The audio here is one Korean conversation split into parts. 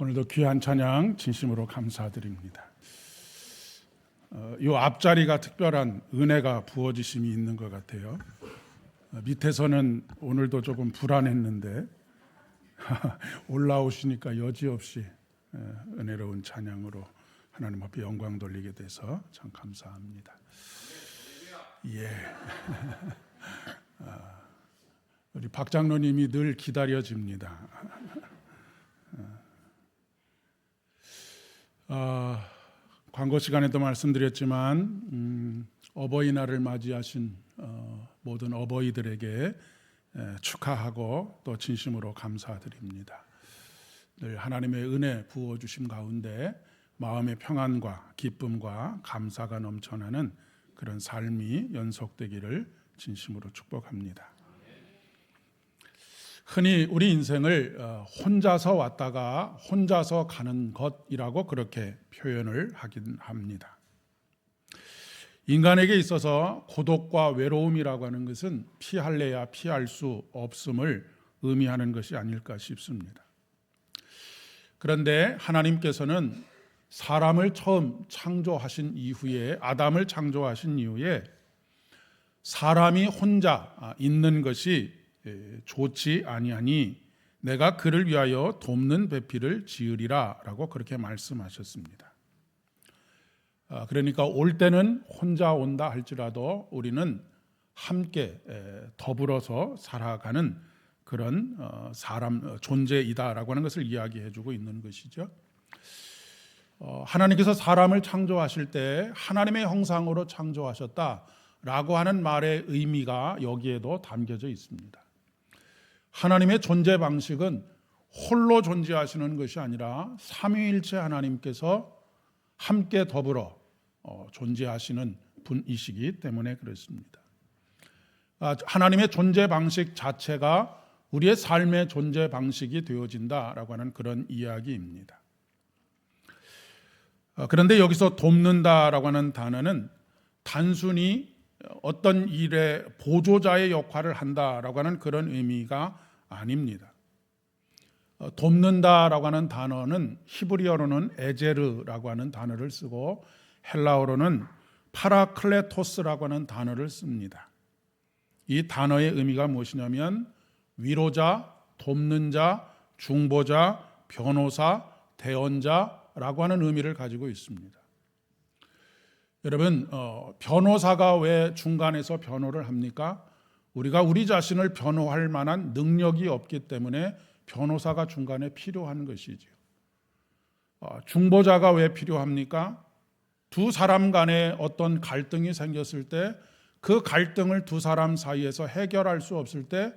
오늘도 귀한 찬양 진심으로 감사드립니다. 이 앞자리가 특별한 은혜가 부어지심이 있는 것 같아요. 밑에서는 오늘도 조금 불안했는데 올라오시니까 여지없이 은혜로운 찬양으로 하나님 앞에 영광 돌리게 돼서 참 감사합니다. 예. 우리 박 장로님이 늘 기다려집니다. 광고 시간에도 말씀드렸지만 어버이날을 맞이하신 모든 어버이들에게 축하하고 또 진심으로 감사드립니다. 늘 하나님의 은혜 부어주심 가운데 마음의 평안과 기쁨과 감사가 넘쳐나는 그런 삶이 연속되기를 진심으로 축복합니다. 흔히 우리 인생을 혼자서 왔다가 혼자서 가는 것이라고 그렇게 표현을 하긴 합니다. 인간에게 있어서 고독과 외로움이라고 하는 것은 피할래야 피할 수 없음을 의미하는 것이 아닐까 싶습니다. 그런데 하나님께서는 사람을 처음 창조하신 이후에, 아담을 창조하신 이후에 사람이 혼자 있는 것이 좋지 아니하니 내가 그를 위하여 돕는 배필을 지으리라 라고 그렇게 말씀하셨습니다. 그러니까 올 때는 혼자 온다 할지라도 우리는 함께 더불어서 살아가는 그런 사람 존재이다라고 하는 것을 이야기해 주고 있는 것이죠. 하나님께서 사람을 창조하실 때 하나님의 형상으로 창조하셨다라고 하는 말의 의미가 여기에도 담겨져 있습니다. 하나님의 존재 방식은 홀로 존재하시는 것이 아니라 삼위일체 하나님께서 함께 더불어 존재하시는 분이시기 때문에 그렇습니다. 하나님의 존재 방식 자체가 우리의 삶의 존재 방식이 되어진다라고 하는 그런 이야기입니다. 그런데 여기서 돕는다라고 하는 단어는 단순히 어떤 일의 보조자의 역할을 한다라고 하는 그런 의미가 아닙니다. 돕는다라고 하는 단어는 히브리어로는 에제르라고 하는 단어를 쓰고 헬라어로는 파라클레토스라고 하는 단어를 씁니다. 이 단어의 의미가 무엇이냐면 위로자, 돕는 자, 중보자, 변호사, 대언자라고 하는 의미를 가지고 있습니다. 여러분, 변호사가 왜 중간에서 변호를 합니까? 우리가 우리 자신을 변호할 만한 능력이 없기 때문에 변호사가 중간에 필요한 것이죠. 중보자가 왜 필요합니까? 두 사람 간에 어떤 갈등이 생겼을 때 그 갈등을 두 사람 사이에서 해결할 수 없을 때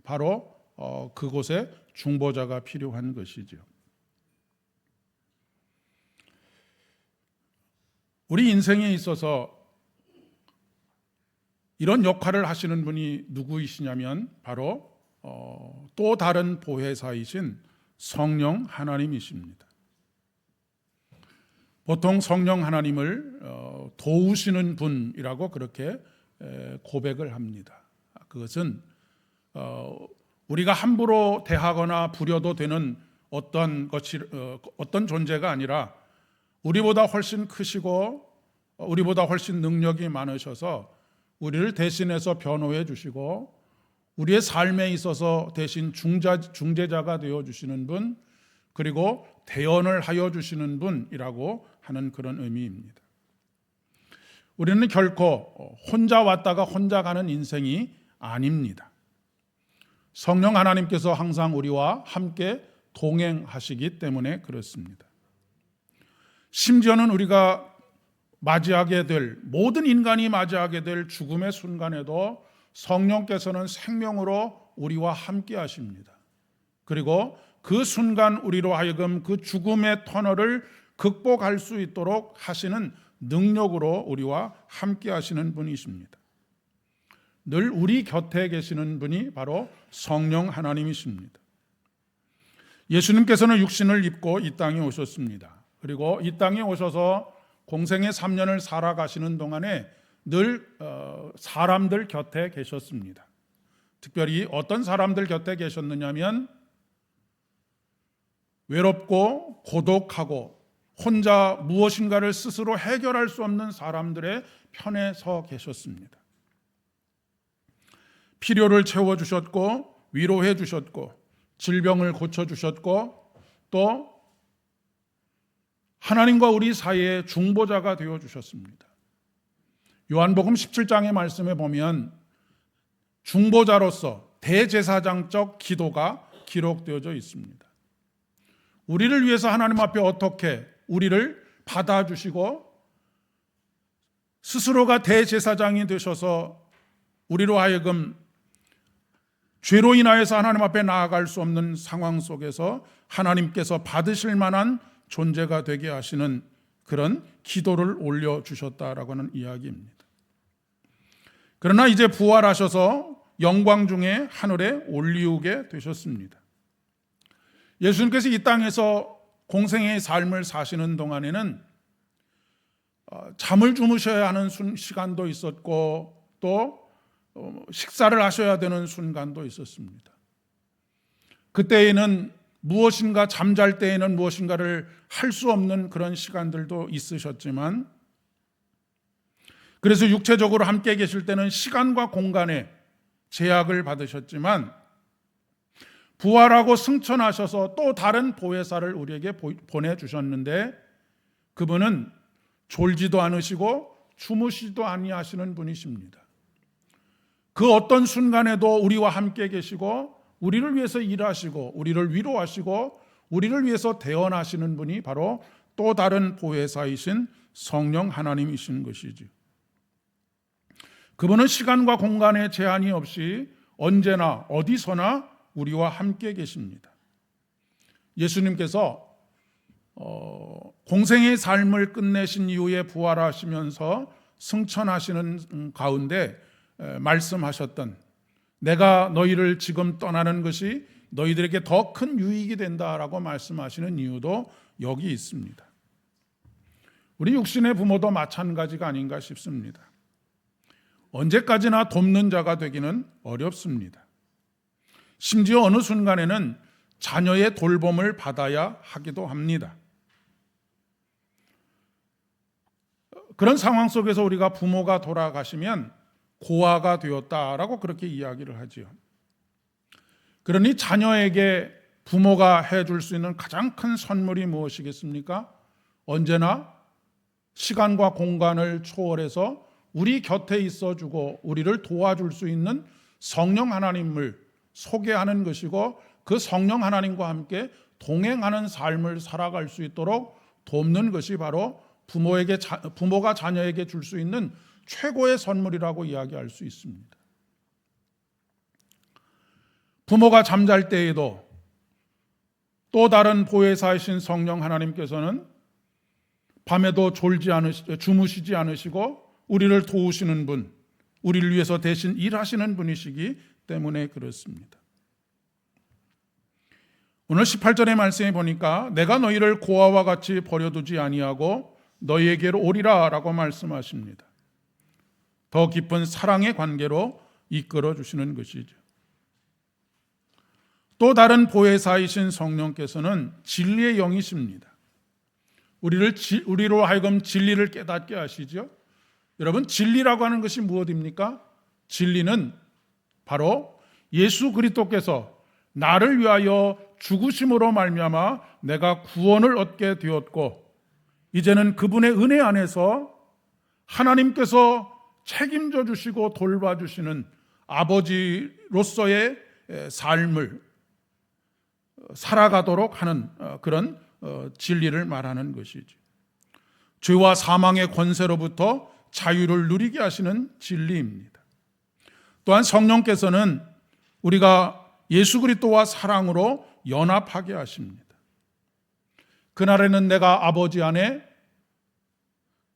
바로 그곳에 중보자가 필요한 것이죠. 우리 인생에 있어서 이런 역할을 하시는 분이 누구이시냐면 바로 또 다른 보혜사이신 성령 하나님이십니다. 보통 성령 하나님을 도우시는 분이라고 그렇게 고백을 합니다. 그것은 우리가 함부로 대하거나 부려도 되는 어떤 존재가 아니라 우리보다 훨씬 크시고 우리보다 훨씬 능력이 많으셔서 우리를 대신해서 변호해 주시고 우리의 삶에 있어서 대신 중재자가 되어주시는 분, 그리고 대언을 하여 주시는 분이라고 하는 그런 의미입니다. 우리는 결코 혼자 왔다가 혼자 가는 인생이 아닙니다. 성령 하나님께서 항상 우리와 함께 동행하시기 때문에 그렇습니다. 심지어는 우리가 맞이하게 될, 모든 인간이 맞이하게 될 죽음의 순간에도 성령께서는 생명으로 우리와 함께 하십니다. 그리고 그 순간 우리로 하여금 그 죽음의 터널을 극복할 수 있도록 하시는 능력으로 우리와 함께 하시는 분이십니다. 늘 우리 곁에 계시는 분이 바로 성령 하나님이십니다. 예수님께서는 육신을 입고 이 땅에 오셨습니다. 그리고 이 땅에 오셔서 공생의 3년을 살아가시는 동안에 늘 사람들 곁에 계셨습니다. 특별히 어떤 사람들 곁에 계셨느냐면 외롭고 고독하고 혼자 무엇인가를 스스로 해결할 수 없는 사람들의 편에 서 계셨습니다. 필요를 채워주셨고 위로해 주셨고 질병을 고쳐주셨고 또 하나님과 우리 사이의 중보자가 되어주셨습니다. 요한복음 17장의 말씀에 보면 중보자로서 대제사장적 기도가 기록되어져 있습니다. 우리를 위해서 하나님 앞에 어떻게 우리를 받아주시고 스스로가 대제사장이 되셔서 우리로 하여금 죄로 인하여서 하나님 앞에 나아갈 수 없는 상황 속에서 하나님께서 받으실 만한 존재가 되게 하시는 그런 기도를 올려주셨다라고 하는 이야기입니다. 그러나 이제 부활하셔서 영광 중에 하늘에 올리우게 되셨습니다. 예수님께서 이 땅에서 공생의 삶을 사시는 동안에는 잠을 주무셔야 하는 시간도 있었고 또 식사를 하셔야 되는 순간도 있었습니다. 그때에는 무엇인가 잠잘 때에는 무엇인가를 할 수 없는 그런 시간들도 있으셨지만 그래서 육체적으로 함께 계실 때는 시간과 공간에 제약을 받으셨지만 부활하고 승천하셔서 또 다른 보혜사를 우리에게 보내주셨는데 그분은 졸지도 않으시고 주무시도 아니하시는 분이십니다. 그 어떤 순간에도 우리와 함께 계시고 우리를 위해서 일하시고 우리를 위로하시고 우리를 위해서 대언하시는 분이 바로 또 다른 보혜사이신 성령 하나님이신 것이죠. 그분은 시간과 공간에 제한이 없이 언제나 어디서나 우리와 함께 계십니다. 예수님께서 공생의 삶을 끝내신 이후에 부활하시면서 승천하시는 가운데 말씀하셨던 내가 너희를 지금 떠나는 것이 너희들에게 더 큰 유익이 된다라고 말씀하시는 이유도 여기 있습니다. 우리 육신의 부모도 마찬가지가 아닌가 싶습니다. 언제까지나 돕는 자가 되기는 어렵습니다. 심지어 어느 순간에는 자녀의 돌봄을 받아야 하기도 합니다. 그런 상황 속에서 우리가 부모가 돌아가시면 고아가 되었다라고 그렇게 이야기를 하지요. 그러니 자녀에게 부모가 해줄 수 있는 가장 큰 선물이 무엇이겠습니까? 언제나 시간과 공간을 초월해서 우리 곁에 있어주고 우리를 도와줄 수 있는 성령 하나님을 소개하는 것이고 그 성령 하나님과 함께 동행하는 삶을 살아갈 수 있도록 돕는 것이 바로 부모가 자녀에게 줄 수 있는 최고의 선물이라고 이야기할 수 있습니다. 부모가 잠잘 때에도 또 다른 보혜사이신 성령 하나님께서는 밤에도 주무시지 않으시고 우리를 도우시는 분, 우리를 위해서 대신 일하시는 분이시기 때문에 그렇습니다. 오늘 18절의 말씀에 보니까 내가 너희를 고아와 같이 버려두지 아니하고 너희에게로 오리라 라고 말씀하십니다. 더 깊은 사랑의 관계로 이끌어 주시는 것이죠. 또 다른 보혜사이신 성령께서는 진리의 영이십니다. 우리로 하여금 진리를 깨닫게 하시죠. 여러분, 진리라고 하는 것이 무엇입니까? 진리는 바로 예수 그리스도께서 나를 위하여 죽으심으로 말미암아 내가 구원을 얻게 되었고 이제는 그분의 은혜 안에서 하나님께서 책임져 주시고 돌봐주시는 아버지로서의 삶을 살아가도록 하는 그런 진리를 말하는 것이죠. 죄와 사망의 권세로부터 자유를 누리게 하시는 진리입니다. 또한 성령께서는 우리가 예수 그리스도와 사랑으로 연합하게 하십니다. 그날에는 내가 아버지 안에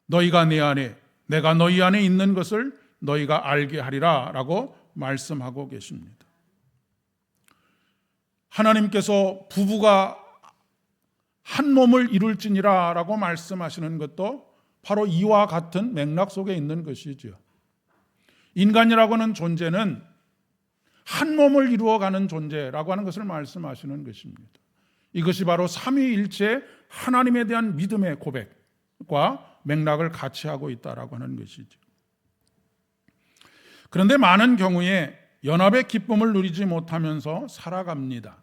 너희가 내 안에 내가 너희 안에 있는 것을 너희가 알게 하리라 라고 말씀하고 계십니다. 하나님께서 부부가 한 몸을 이룰지니라 라고 말씀하시는 것도 바로 이와 같은 맥락 속에 있는 것이죠. 인간이라고 하는 존재는 한 몸을 이루어가는 존재라고 하는 것을 말씀하시는 것입니다. 이것이 바로 삼위일체 하나님에 대한 믿음의 고백과 맥락을 같이 하고 있다라고 하는 것이죠. 그런데 많은 경우에 연합의 기쁨을 누리지 못하면서 살아갑니다.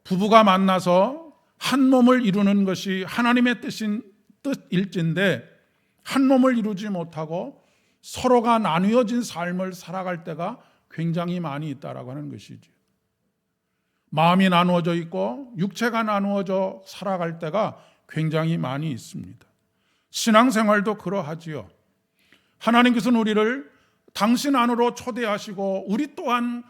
부부가 만나서 한 몸을 이루는 것이 하나님의 뜻일진데 한 몸을 이루지 못하고 서로가 나뉘어진 삶을 살아갈 때가 굉장히 많이 있다라고 하는 것이죠. 마음이 나누어져 있고 육체가 나누어져 살아갈 때가 굉장히 많이 있습니다. 신앙생활도 그러하지요. 하나님께서는 우리를 당신 안으로 초대하시고 우리 또한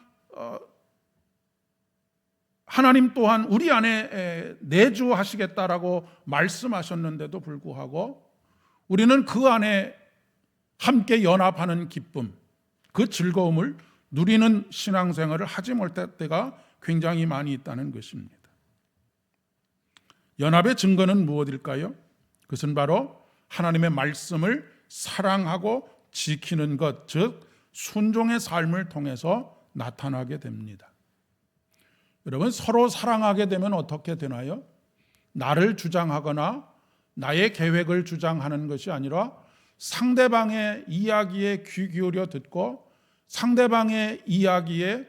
하나님 또한 우리 안에 내주하시겠다라고 말씀하셨는데도 불구하고 우리는 그 안에 함께 연합하는 기쁨, 그 즐거움을 누리는 신앙생활을 하지 못할 때가 굉장히 많이 있다는 것입니다. 연합의 증거는 무엇일까요? 그것은 바로 하나님의 말씀을 사랑하고 지키는 것, 즉 순종의 삶을 통해서 나타나게 됩니다. 여러분, 서로 사랑하게 되면 어떻게 되나요? 나를 주장하거나 나의 계획을 주장하는 것이 아니라 상대방의 이야기에 귀 기울여 듣고 상대방의 이야기에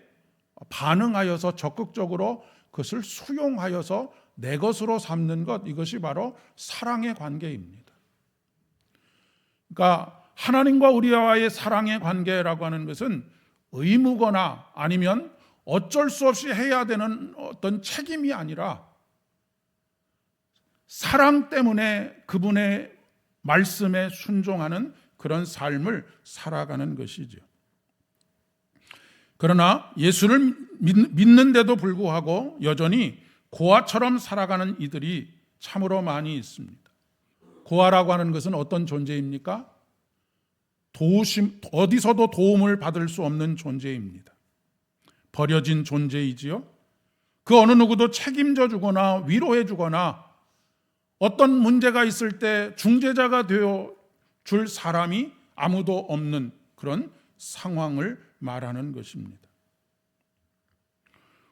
반응하여서 적극적으로 그것을 수용하여서 내 것으로 삼는 것, 이것이 바로 사랑의 관계입니다. 그러니까 하나님과 우리와의 사랑의 관계라고 하는 것은 의무거나 아니면 어쩔 수 없이 해야 되는 어떤 책임이 아니라 사랑 때문에 그분의 말씀에 순종하는 그런 삶을 살아가는 것이죠. 그러나 예수를 믿는데도 불구하고 여전히 고아처럼 살아가는 이들이 참으로 많이 있습니다. 고아라고 하는 것은 어떤 존재입니까? 어디서도 도움을 받을 수 없는 존재입니다. 버려진 존재이지요. 그 어느 누구도 책임져 주거나 위로해 주거나 어떤 문제가 있을 때 중재자가 되어 줄 사람이 아무도 없는 그런 상황을 말하는 것입니다.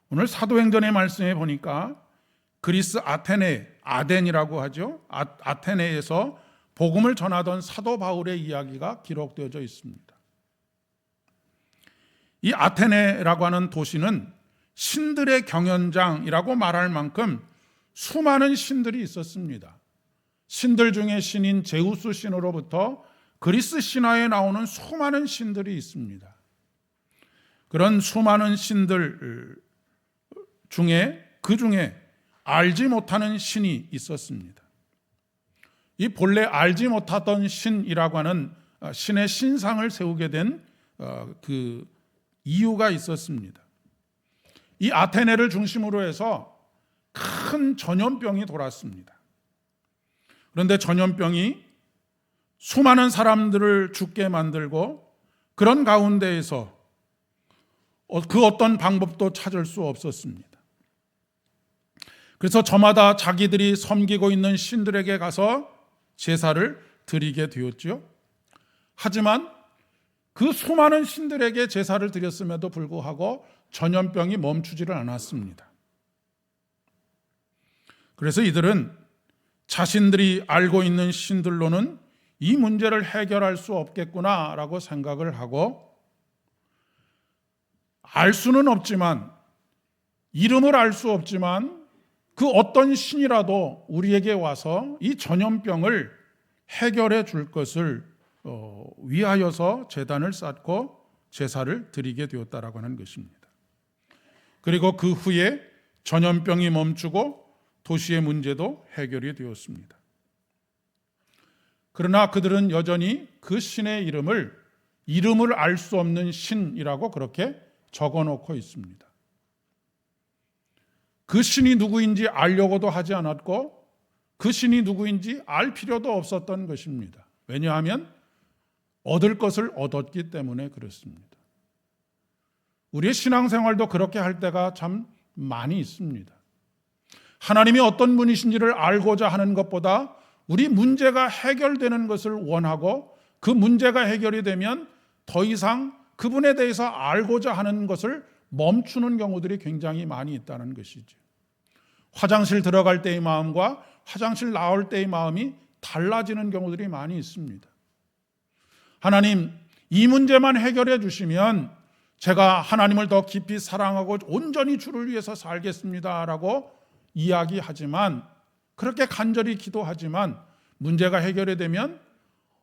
오늘 사도행전의 말씀에 보니까 그리스 아덴이라고 하죠. 아테네에서 복음을 전하던 사도 바울의 이야기가 기록되어져 있습니다. 이 아테네라고 하는 도시는 신들의 경연장이라고 말할 만큼 수많은 신들이 있었습니다. 신들 중에 신인 제우스 신으로부터 그리스 신화에 나오는 수많은 신들이 있습니다. 그런 수많은 신들 중에 그 중에 알지 못하는 신이 있었습니다. 이 본래 알지 못하던 신이라고 하는 신의 신상을 세우게 된 그 이유가 있었습니다. 이 아테네를 중심으로 해서 큰 전염병이 돌았습니다. 그런데 전염병이 수많은 사람들을 죽게 만들고 그런 가운데에서 그 어떤 방법도 찾을 수 없었습니다. 그래서 저마다 자기들이 섬기고 있는 신들에게 가서 제사를 드리게 되었죠. 하지만 그 수많은 신들에게 제사를 드렸음에도 불구하고 전염병이 멈추지를 않았습니다. 그래서 이들은 자신들이 알고 있는 신들로는 이 문제를 해결할 수 없겠구나라고 생각을 하고 알 수는 없지만 이름을 알 수 없지만 그 어떤 신이라도 우리에게 와서 이 전염병을 해결해 줄 것을 위하여서 제단을 쌓고 제사를 드리게 되었다라고 하는 것입니다. 그리고 그 후에 전염병이 멈추고 도시의 문제도 해결이 되었습니다. 그러나 그들은 여전히 그 신의 이름을 알 수 없는 신이라고 그렇게 적어놓고 있습니다. 그 신이 누구인지 알려고도 하지 않았고 그 신이 누구인지 알 필요도 없었던 것입니다. 왜냐하면 얻을 것을 얻었기 때문에 그렇습니다. 우리의 신앙생활도 그렇게 할 때가 참 많이 있습니다. 하나님이 어떤 분이신지를 알고자 하는 것보다 우리 문제가 해결되는 것을 원하고 그 문제가 해결이 되면 더 이상 그분에 대해서 알고자 하는 것을 멈추는 경우들이 굉장히 많이 있다는 것이죠. 화장실 들어갈 때의 마음과 화장실 나올 때의 마음이 달라지는 경우들이 많이 있습니다. 하나님, 이 문제만 해결해 주시면 제가 하나님을 더 깊이 사랑하고 온전히 주를 위해서 살겠습니다라고 이야기하지만, 그렇게 간절히 기도하지만 문제가 해결이 되면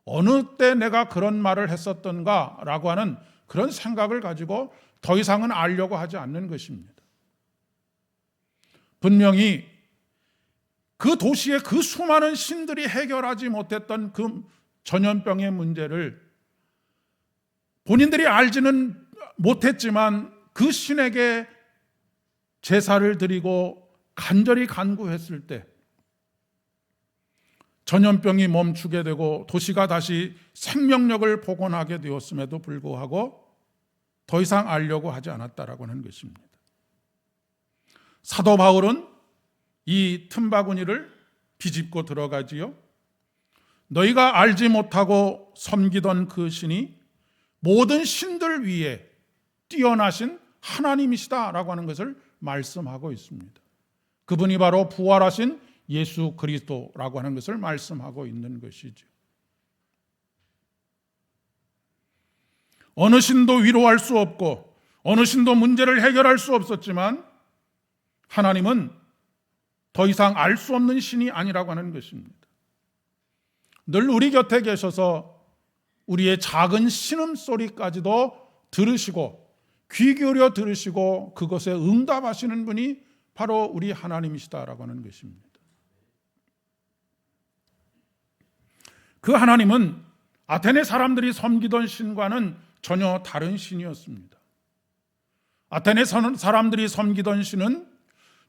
어느 때 내가 그런 말을 했었던가라고 하는 그런 생각을 가지고 더 이상은 알려고 하지 않는 것입니다. 분명히 그 도시의 그 수많은 신들이 해결하지 못했던 그 전염병의 문제를 본인들이 알지는 못했지만 그 신에게 제사를 드리고 간절히 간구했을 때 전염병이 멈추게 되고 도시가 다시 생명력을 복원하게 되었음에도 불구하고 더 이상 알려고 하지 않았다라고 하는 것입니다. 사도 바울은 이 틈바구니를 비집고 들어가지요. 너희가 알지 못하고 섬기던 그 신이 모든 신들 위에 뛰어나신 하나님이시다라고 하는 것을 말씀하고 있습니다. 그분이 바로 부활하신 예수 그리스도라고 하는 것을 말씀하고 있는 것이죠. 어느 신도 위로할 수 없고 어느 신도 문제를 해결할 수 없었지만 하나님은 더 이상 알 수 없는 신이 아니라고 하는 것입니다. 늘 우리 곁에 계셔서 우리의 작은 신음소리까지도 들으시고 귀 기울여 들으시고 그것에 응답하시는 분이 바로 우리 하나님이시다라고 하는 것입니다. 그 하나님은 아테네 사람들이 섬기던 신과는 전혀 다른 신이었습니다. 아테네 사람들이 섬기던 신은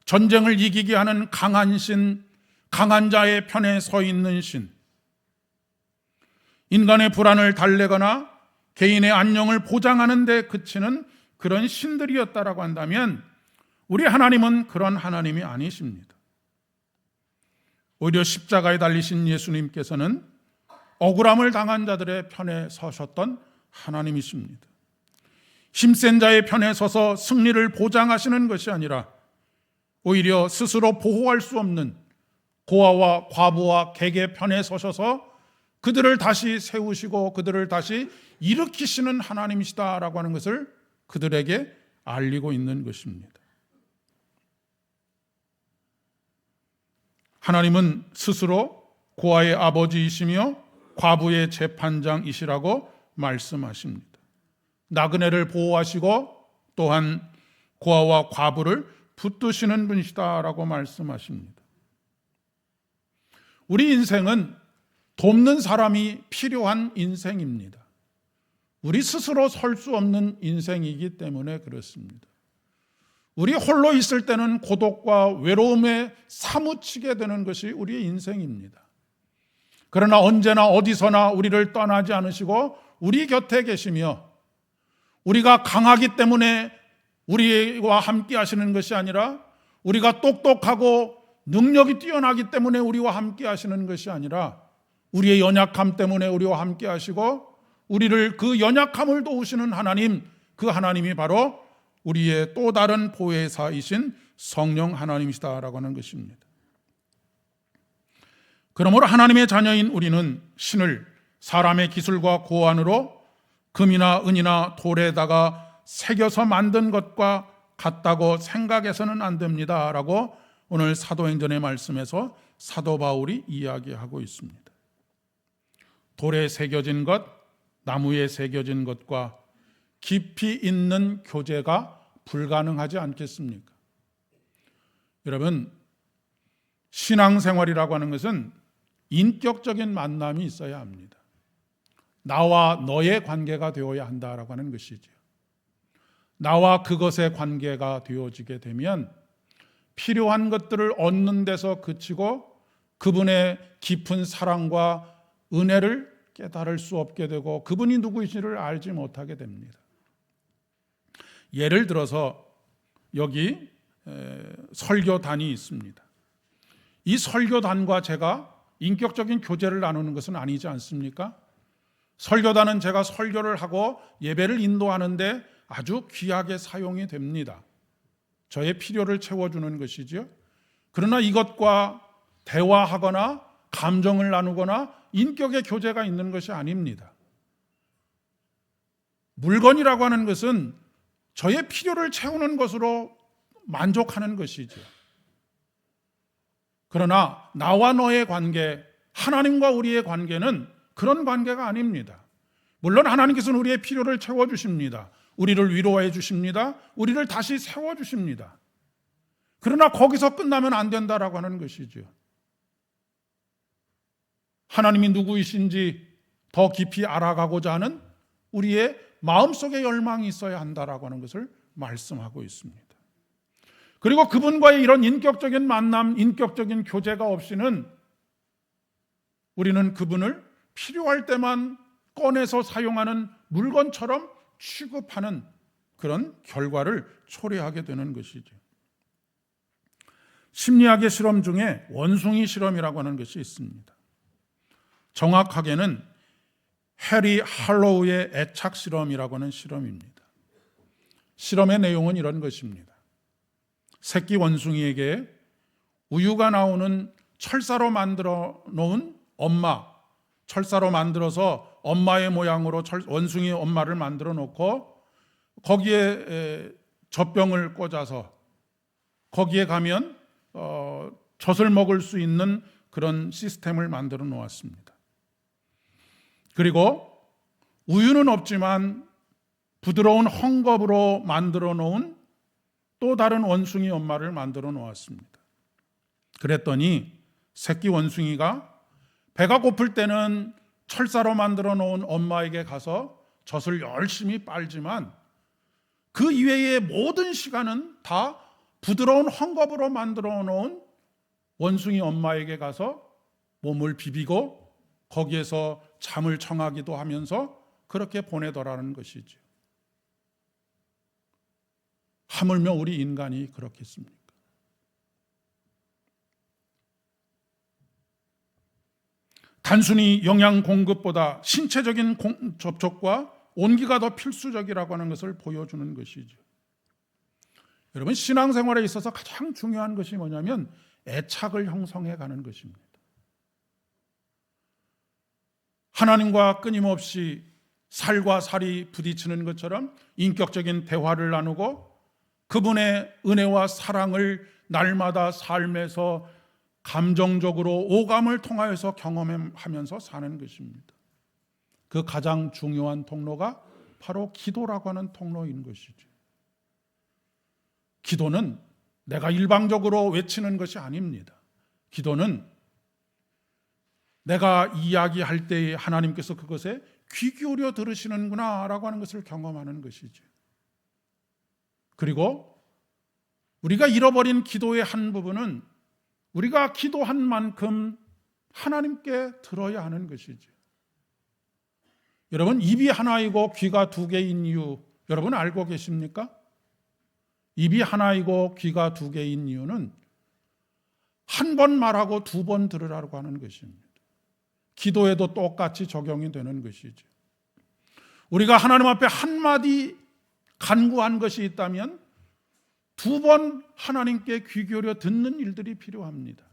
전쟁을 이기게 하는 강한 신, 강한 자의 편에 서 있는 신, 인간의 불안을 달래거나 개인의 안녕을 보장하는 데 그치는 그런 신들이었다라고 한다면 우리 하나님은 그런 하나님이 아니십니다. 오히려 십자가에 달리신 예수님께서는 억울함을 당한 자들의 편에 서셨던 하나님이십니다. 힘센 자의 편에 서서 승리를 보장하시는 것이 아니라 오히려 스스로 보호할 수 없는 고아와 과부와 객의 편에 서셔서 그들을 다시 세우시고 그들을 다시 일으키시는 하나님이시다라고 하는 것을 그들에게 알리고 있는 것입니다. 하나님은 스스로 고아의 아버지이시며 과부의 재판장이시라고 말씀하십니다. 나그네를 보호하시고 또한 고아와 과부를 붙드시는 분이시다라고 말씀하십니다. 우리 인생은 돕는 사람이 필요한 인생입니다. 우리 스스로 설 수 없는 인생이기 때문에 그렇습니다. 우리 홀로 있을 때는 고독과 외로움에 사무치게 되는 것이 우리의 인생입니다. 그러나 언제나 어디서나 우리를 떠나지 않으시고 우리 곁에 계시며 우리가 강하기 때문에 우리와 함께 하시는 것이 아니라 우리가 똑똑하고 능력이 뛰어나기 때문에 우리와 함께 하시는 것이 아니라 우리의 연약함 때문에 우리와 함께 하시고 우리를 그 연약함을 도우시는 하나님, 그 하나님이 바로 우리의 또 다른 보혜사이신 성령 하나님이시다라고 하는 것입니다. 그러므로 하나님의 자녀인 우리는 신을 사람의 기술과 고안으로 금이나 은이나 돌에다가 새겨서 만든 것과 같다고 생각해서는 안 됩니다 라고 오늘 사도행전의 말씀에서 사도 바울이 이야기하고 있습니다. 돌에 새겨진 것, 나무에 새겨진 것과 깊이 있는 교제가 불가능하지 않겠습니까? 여러분, 신앙생활이라고 하는 것은 인격적인 만남이 있어야 합니다. 나와 너의 관계가 되어야 한다라고 하는 것이죠. 나와 그것의 관계가 되어지게 되면 필요한 것들을 얻는 데서 그치고 그분의 깊은 사랑과 은혜를 깨달을 수 없게 되고 그분이 누구이신지를 알지 못하게 됩니다. 예를 들어서 여기 설교단이 있습니다. 이 설교단과 제가 인격적인 교제를 나누는 것은 아니지 않습니까? 설교단은 제가 설교를 하고 예배를 인도하는데 아주 귀하게 사용이 됩니다. 저의 필요를 채워주는 것이죠. 그러나 이것과 대화하거나 감정을 나누거나 인격의 교제가 있는 것이 아닙니다. 물건이라고 하는 것은 저의 필요를 채우는 것으로 만족하는 것이죠. 그러나 나와 너의 관계, 하나님과 우리의 관계는 그런 관계가 아닙니다. 물론 하나님께서는 우리의 필요를 채워주십니다. 우리를 위로해 주십니다. 우리를 다시 세워주십니다. 그러나 거기서 끝나면 안 된다라고 하는 것이죠. 하나님이 누구이신지 더 깊이 알아가고자 하는 우리의 마음속에 열망이 있어야 한다라고 하는 것을 말씀하고 있습니다. 그리고 그분과의 이런 인격적인 만남, 인격적인 교제가 없이는 우리는 그분을 필요할 때만 꺼내서 사용하는 물건처럼 취급하는 그런 결과를 초래하게 되는 것이죠. 심리학의 실험 중에 원숭이 실험이라고 하는 것이 있습니다. 정확하게는 해리 할로우의 애착 실험이라고 하는 실험입니다. 실험의 내용은 이런 것입니다. 새끼 원숭이에게 우유가 나오는 철사로 만들어 놓은 철사로 만들어서 엄마의 모양으로 원숭이 엄마를 만들어 놓고 거기에 젖병을 꽂아서 거기에 가면 젖을 먹을 수 있는 그런 시스템을 만들어 놓았습니다. 그리고 우유는 없지만 부드러운 헝겊으로 만들어 놓은 또 다른 원숭이 엄마를 만들어 놓았습니다. 그랬더니 새끼 원숭이가 배가 고플 때는 철사로 만들어 놓은 엄마에게 가서 젖을 열심히 빨지만 그 이외의 모든 시간은 다 부드러운 헝겊으로 만들어 놓은 원숭이 엄마에게 가서 몸을 비비고 거기에서 잠을 청하기도 하면서 그렇게 보내더라는 것이죠. 하물며 우리 인간이 그렇겠습니까? 단순히 영양 공급보다 신체적인 접촉과 온기가 더 필수적이라고 하는 것을 보여주는 것이죠. 여러분, 신앙생활에 있어서 가장 중요한 것이 뭐냐면 애착을 형성해 가는 것입니다. 하나님과 끊임없이 살과 살이 부딪히는 것처럼 인격적인 대화를 나누고 그분의 은혜와 사랑을 날마다 삶에서 감정적으로 오감을 통하여서 경험하면서 사는 것입니다. 그 가장 중요한 통로가 바로 기도라고 하는 통로인 것이죠. 기도는 내가 일방적으로 외치는 것이 아닙니다. 기도는 내가 이야기할 때에 하나님께서 그것에 귀 기울여 들으시는구나 라고 하는 것을 경험하는 것이죠. 그리고 우리가 잃어버린 기도의 한 부분은 우리가 기도한 만큼 하나님께 들어야 하는 것이죠. 여러분, 입이 하나이고 귀가 두 개인 이유 여러분 알고 계십니까? 입이 하나이고 귀가 두 개인 이유는 한 번 말하고 두 번 들으라고 하는 것입니다. 기도에도 똑같이 적용이 되는 것이죠. 우리가 하나님 앞에 한마디 간구한 것이 있다면 두 번 하나님께 귀 기울여 듣는 일들이 필요합니다.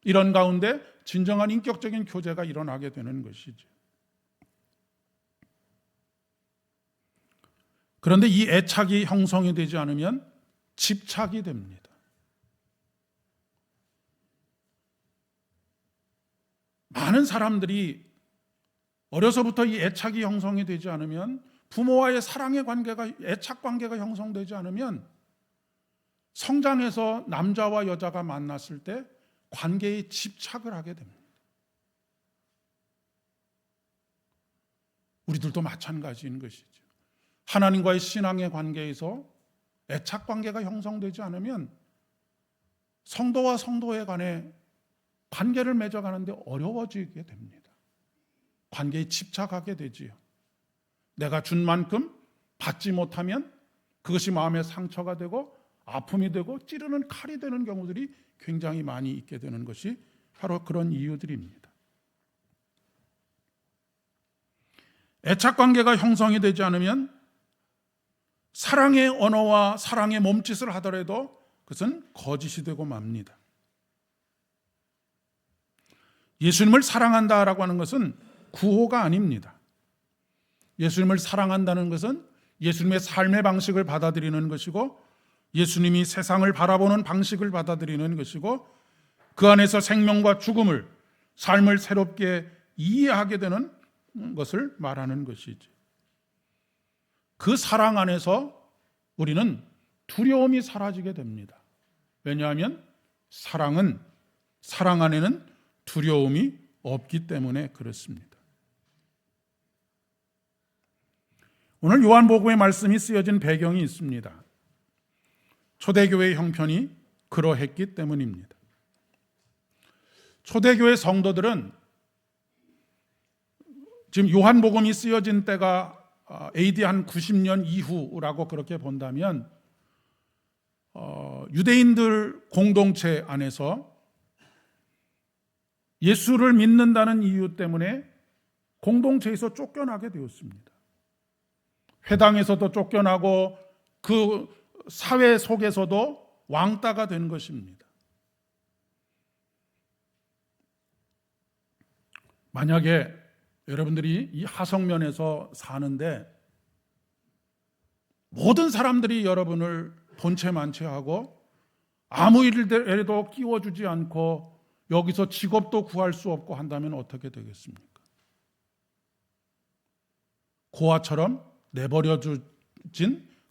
이런 가운데 진정한 인격적인 교제가 일어나게 되는 것이죠. 그런데 이 애착이 형성이 되지 않으면 집착이 됩니다. 많은 사람들이 어려서부터 이 애착이 형성이 되지 않으면 부모와의 사랑의 관계가 애착 관계가 형성되지 않으면 성장해서 남자와 여자가 만났을 때 관계에 집착을 하게 됩니다. 우리들도 마찬가지인 것이죠. 하나님과의 신앙의 관계에서 애착 관계가 형성되지 않으면 성도와 성도의 간에 관계를 맺어가는데 어려워지게 됩니다. 관계에 집착하게 되지요. 내가 준 만큼 받지 못하면 그것이 마음의 상처가 되고 아픔이 되고 찌르는 칼이 되는 경우들이 굉장히 많이 있게 되는 것이 바로 그런 이유들입니다. 애착 관계가 형성이 되지 않으면 사랑의 언어와 사랑의 몸짓을 하더라도 그것은 거짓이 되고 맙니다. 예수님을 사랑한다라고 하는 것은 구호가 아닙니다. 예수님을 사랑한다는 것은 예수님의 삶의 방식을 받아들이는 것이고, 예수님이 세상을 바라보는 방식을 받아들이는 것이고, 그 안에서 생명과 죽음을, 삶을 새롭게 이해하게 되는 것을 말하는 것이지. 그 사랑 안에서 우리는 두려움이 사라지게 됩니다. 왜냐하면 사랑 안에는 두려움이 없기 때문에 그렇습니다. 오늘 요한복음의 말씀이 쓰여진 배경이 있습니다. 초대교회의 형편이 그러했기 때문입니다. 초대교회 성도들은 지금 요한복음이 쓰여진 때가 AD 한 90년 이후라고 그렇게 본다면, 유대인들 공동체 안에서 예수를 믿는다는 이유 때문에 공동체에서 쫓겨나게 되었습니다. 회당에서도 쫓겨나고 그 사회 속에서도 왕따가 된 것입니다. 만약에 여러분들이 이 하성면에서 사는데 모든 사람들이 여러분을 본체만체하고 아무 일에도 끼워주지 않고 여기서 직업도 구할 수 없고 한다면 어떻게 되겠습니까? 고아처럼 내버려진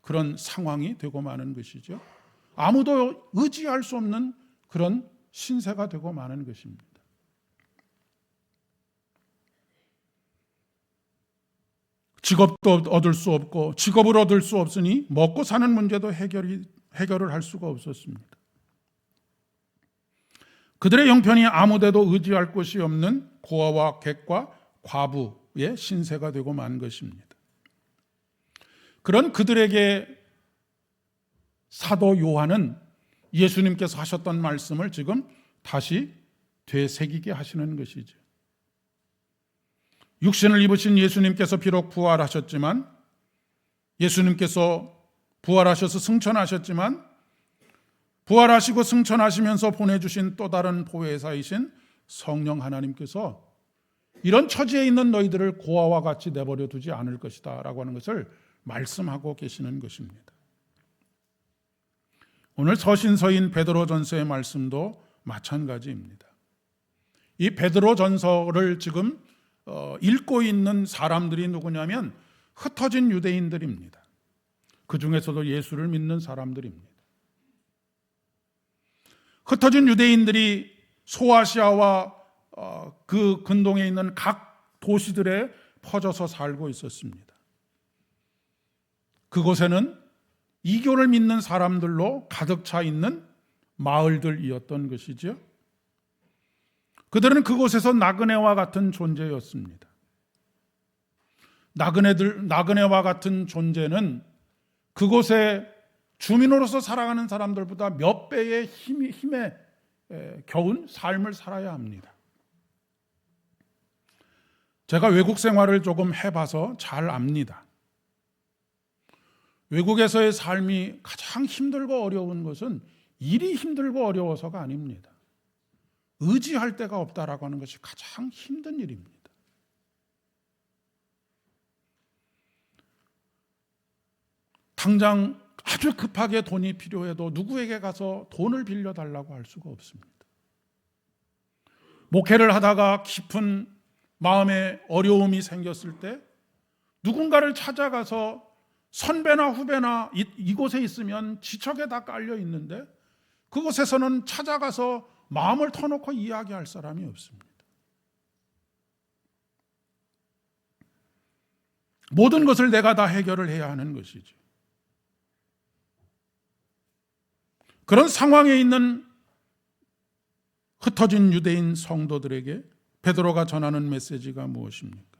그런 상황이 되고 마는 것이죠. 아무도 의지할 수 없는 그런 신세가 되고 마는 것입니다. 직업도 얻을 수 없고, 직업을 얻을 수 없으니 먹고 사는 문제도 해결을 할 수가 없었습니다. 그들의 형편이 아무데도 의지할 곳이 없는 고아와 객과 과부의 신세가 되고 만 것입니다. 그런 그들에게 사도 요한은 예수님께서 하셨던 말씀을 지금 다시 되새기게 하시는 것이죠. 육신을 입으신 예수님께서 비록 부활하셨지만, 예수님께서 부활하셔서 승천하셨지만, 부활하시고 승천하시면서 보내주신 또 다른 보혜사이신 성령 하나님께서 이런 처지에 있는 너희들을 고아와 같이 내버려 두지 않을 것이다 라고 하는 것을 말씀하고 계시는 것입니다. 오늘 서신서인 베드로전서의 말씀도 마찬가지입니다. 이 베드로전서를 지금 읽고 있는 사람들이 누구냐면 흩어진 유대인들입니다. 그 중에서도 예수를 믿는 사람들입니다. 흩어진 유대인들이 소아시아와 그 근동에 있는 각 도시들에 퍼져서 살고 있었습니다. 그곳에는 이교를 믿는 사람들로 가득 차 있는 마을들이었던 것이죠. 그들은 그곳에서 나그네와 같은 존재였습니다. 나그네와 같은 존재는 그곳에 주민으로서 살아가는 사람들보다 몇 배의 힘에 겨운 삶을 살아야 합니다. 제가 외국 생활을 조금 해봐서 잘 압니다. 외국에서의 삶이 가장 힘들고 어려운 것은 일이 힘들고 어려워서가 아닙니다. 의지할 데가 없다라고 하는 것이 가장 힘든 일입니다. 당장 아주 급하게 돈이 필요해도 누구에게 가서 돈을 빌려달라고 할 수가 없습니다. 목회를 하다가 깊은 마음에 어려움이 생겼을 때 누군가를 찾아가서 선배나 후배나 이곳에 있으면 지척에 다 깔려 있는데 그곳에서는 찾아가서 마음을 터놓고 이야기할 사람이 없습니다. 모든 것을 내가 다 해결을 해야 하는 것이죠. 그런 상황에 있는 흩어진 유대인 성도들에게 베드로가 전하는 메시지가 무엇입니까?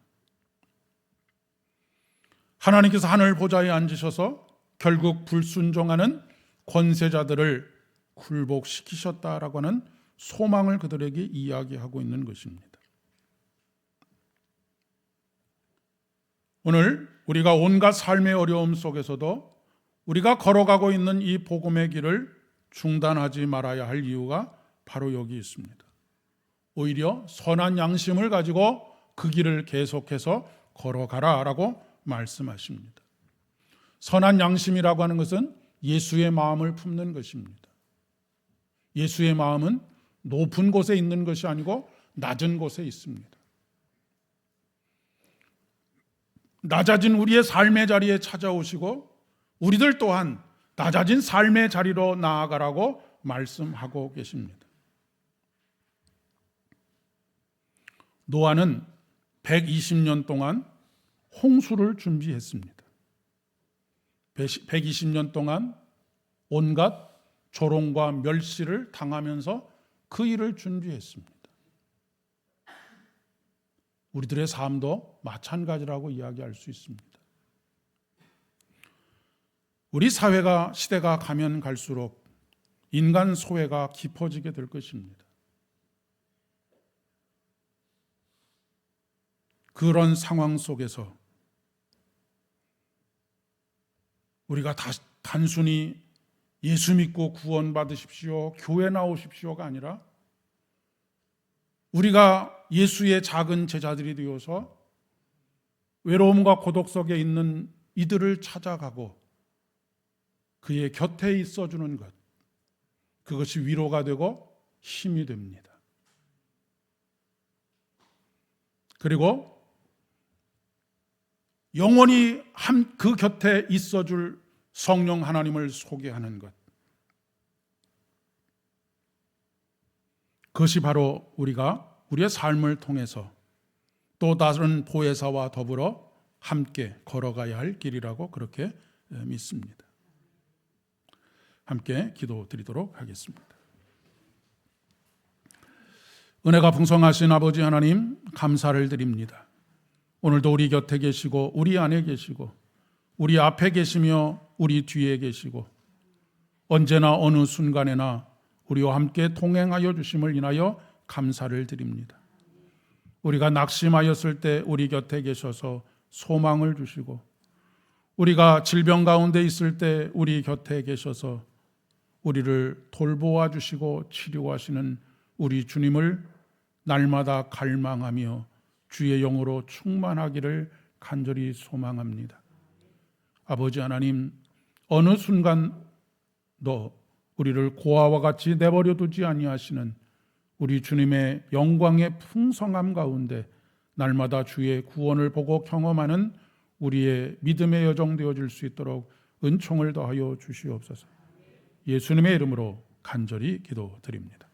하나님께서 하늘 보좌에 앉으셔서 결국 불순종하는 권세자들을 굴복시키셨다라고 하는 소망을 그들에게 이야기하고 있는 것입니다. 오늘 우리가 온갖 삶의 어려움 속에서도 우리가 걸어가고 있는 이 복음의 길을 중단하지 말아야 할 이유가 바로 여기 있습니다. 오히려 선한 양심을 가지고 그 길을 계속해서 걸어가라라고 말씀하십니다. 선한 양심이라고 하는 것은 예수의 마음을 품는 것입니다. 예수의 마음은 높은 곳에 있는 것이 아니고 낮은 곳에 있습니다. 낮아진 우리의 삶의 자리에 찾아오시고 우리들 또한 낮아진 삶의 자리로 나아가라고 말씀하고 계십니다. 노아는 120년 동안 홍수를 준비했습니다. 120년 동안 온갖 조롱과 멸시를 당하면서 그 일을 준비했습니다. 우리들의 삶도 마찬가지라고 이야기할 수 있습니다. 우리 사회가 시대가 가면 갈수록 인간 소외가 깊어지게 될 것입니다. 그런 상황 속에서 우리가 단순히 예수 믿고 구원받으십시오, 교회 나오십시오가 아니라 우리가 예수의 작은 제자들이 되어서 외로움과 고독 속에 있는 이들을 찾아가고 그의 곁에 있어주는 것, 그것이 위로가 되고 힘이 됩니다. 그리고 영원히 그 곁에 있어줄 성령 하나님을 소개하는 것, 그것이 바로 우리가 우리의 삶을 통해서 또 다른 보혜사와 더불어 함께 걸어가야 할 길이라고 그렇게 믿습니다. 함께 기도드리도록 하겠습니다. 은혜가 풍성하신 아버지 하나님, 감사를 드립니다. 오늘도 우리 곁에 계시고 우리 안에 계시고 우리 앞에 계시며 우리 뒤에 계시고 언제나 어느 순간에나 우리와 함께 동행하여 주심을 인하여 감사를 드립니다. 우리가 낙심하였을 때 우리 곁에 계셔서 소망을 주시고 우리가 질병 가운데 있을 때 우리 곁에 계셔서 우리를 돌보아 주시고 치료하시는 우리 주님을 날마다 갈망하며 주의 영으로 충만하기를 간절히 소망합니다. 아버지 하나님, 어느 순간도 우리를 고아와 같이 내버려 두지 아니하시는 우리 주님의 영광의 풍성함 가운데 날마다 주의 구원을 보고 경험하는 우리의 믿음의 여정 되어질 수 있도록 은총을 더하여 주시옵소서. 예수님의 이름으로 간절히 기도드립니다.